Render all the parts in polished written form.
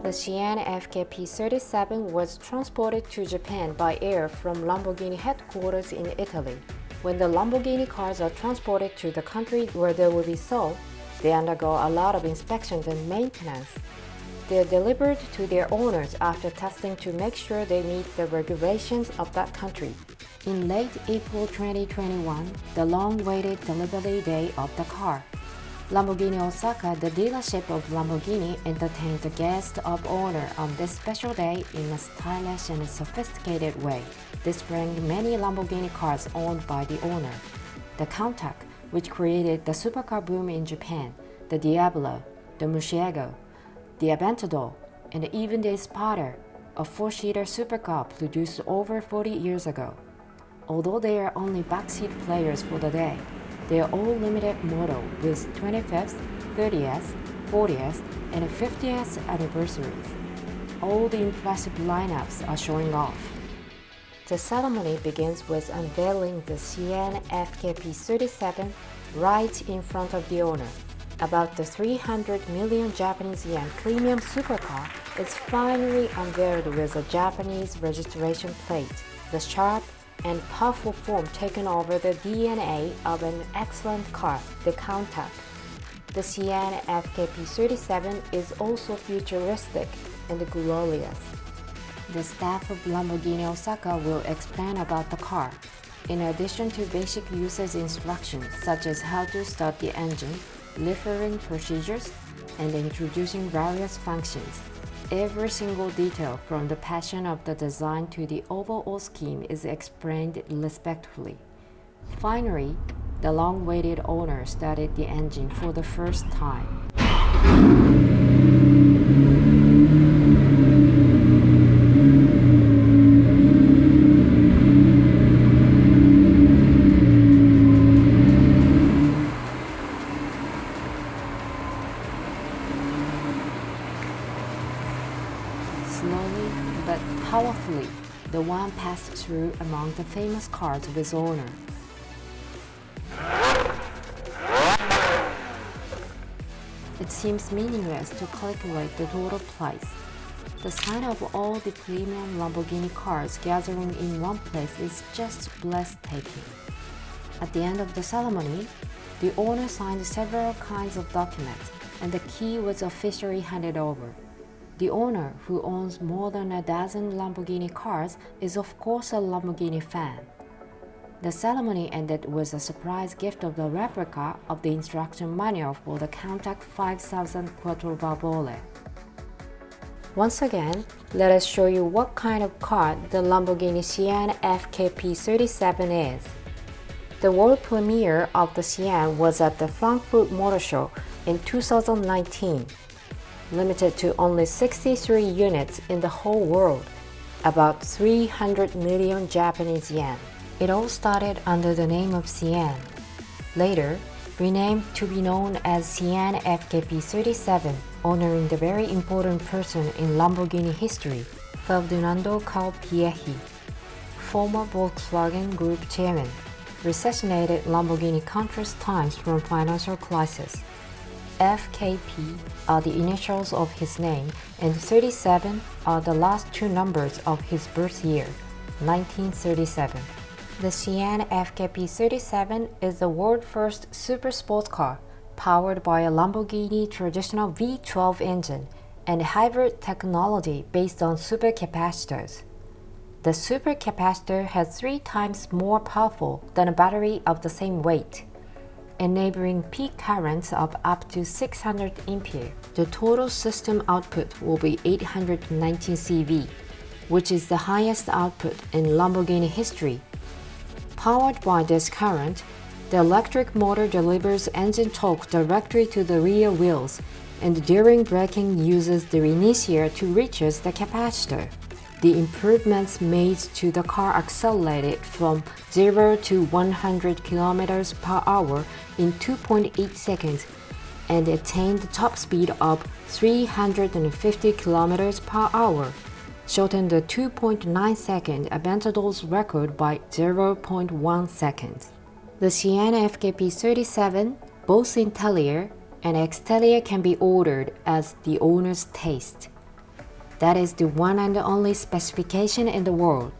The Cyan FKP37 was transported to Japan by air from Lamborghini headquarters in Italy. When the Lamborghini cars are transported to the country where they will be sold, they undergo a lot of inspections and maintenance. They are delivered to their owners after testing to make sure they meet the regulations of that country. In late April 2021, the long-awaited delivery day of the car, Lamborghini Osaka, the dealership of Lamborghini, entertained the guests of honor on this special day in a stylish and sophisticated way, displaying many Lamborghini cars owned by the owner. The Countach, which created the supercar boom in Japan, the Diablo, the Murcielago, the Aventador, and even the Espada, a four-seater supercar produced over 40 years ago. Although they are only backseat players for the day, they are all limited model with 25th, 30th, 40th, and 50th anniversaries. All the impressive lineups are showing off. The ceremony begins with unveiling the Cyan FKP37 right in front of the owner. About the 300 million Japanese yen premium supercar is finally unveiled with a Japanese registration plate. The sharp and powerful form taken over the DNA of an excellent car, the Countach. The Cyan FKP37 is also futuristic and glorious. The staff of Lamborghini Osaka will explain about the car. In addition to basic user's instructions such as how to start the engine, livery procedures, and introducing various functions, every single detail from the passion of the design to the overall scheme is explained respectfully. Finally, the long-awaited owner started the engine for the first time. Slowly but powerfully, the one passed through among the famous cars with honor. It seems meaningless to calculate the total price. The sight of all the premium Lamborghini cars gathering in one place is just breathtaking. At the end of the ceremony, the owner signed several kinds of documents, and the key was officially handed over. The owner, who owns more than a dozen Lamborghini cars, is of course a Lamborghini fan. The ceremony ended with a surprise gift of the replica of the instruction manual for the Countach 5000 Quattrovalvole. Once again, let us show you what kind of car the Lamborghini Cyan FKP37 is. The world premiere of the Sian was at the Frankfurt Motor Show in 2019. Limited to only 63 units in the whole world, about 300 million Japanese yen. It all started under the name of Sian. Later, renamed to be known as Cyan FKP37, honoring the very important person in Lamborghini history, Ferdinando Calpiehi, former Volkswagen Group chairman, resuscitated Lamborghini countless times from financial crisis. FKP are the initials of his name, and 37 are the last two numbers of his birth year, 1937. The Cyan FKP37 is the world's first super sports car, powered by a Lamborghini traditional V12 engine and hybrid technology based on supercapacitors. The supercapacitor has 3 times more powerful than a battery of the same weight, enabling peak currents of up to 600 ampere. The total system output will be 819 CV, which is the highest output in Lamborghini history. Powered by this current, the electric motor delivers engine torque directly to the rear wheels, and during braking uses the initiator to reach the capacitor. The improvements made to the car accelerated from 0 to 100 km per hour in 2.8 seconds and attained the top speed of 350 km per hour, shortened the 2.9-second Aventador's record by 0.1 seconds. The Cyan FKP37, both interior and exterior, can be ordered as the owner's taste. That is the one and only specification in the world.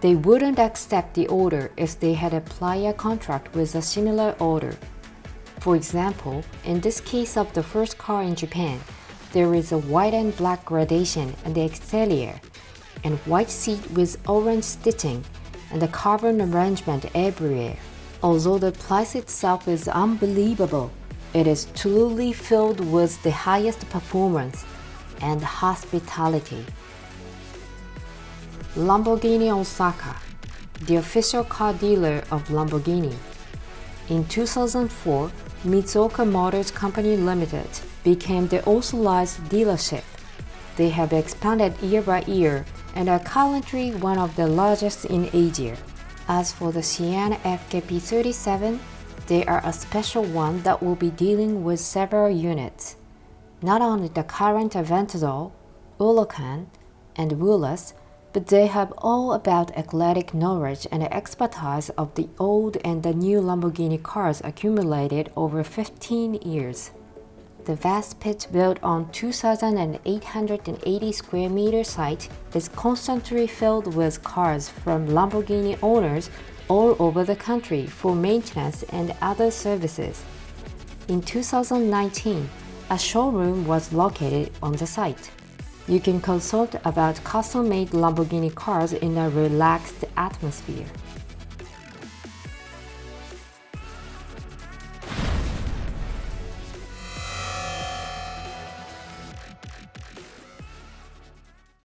They wouldn't accept the order if they had applied a contract with a similar order. For example, in this case of the first car in Japan, there is a white and black gradation in the exterior, and white seat with orange stitching, and the carbon arrangement everywhere. Although the place itself is unbelievable, it is truly filled with the highest performance and hospitality. Lamborghini Osaka, the official car dealer of Lamborghini. In 2004, Mitsuoka Motors Company Limited became the authorized dealership. They have expanded year by year and are currently one of the largest in Asia. As for the Cyan FKP37, they are a special one that will be dealing with several units. Not only the current Aventador, Huracan, and Willys, but they have all about eclectic knowledge and expertise of the old and the new Lamborghini cars accumulated over 15 years. The vast pit built on 2,880 square meter site is constantly filled with cars from Lamborghini owners all over the country for maintenance and other services. In 2019, a showroom was located on the site. You can consult about custom-made Lamborghini cars in a relaxed atmosphere.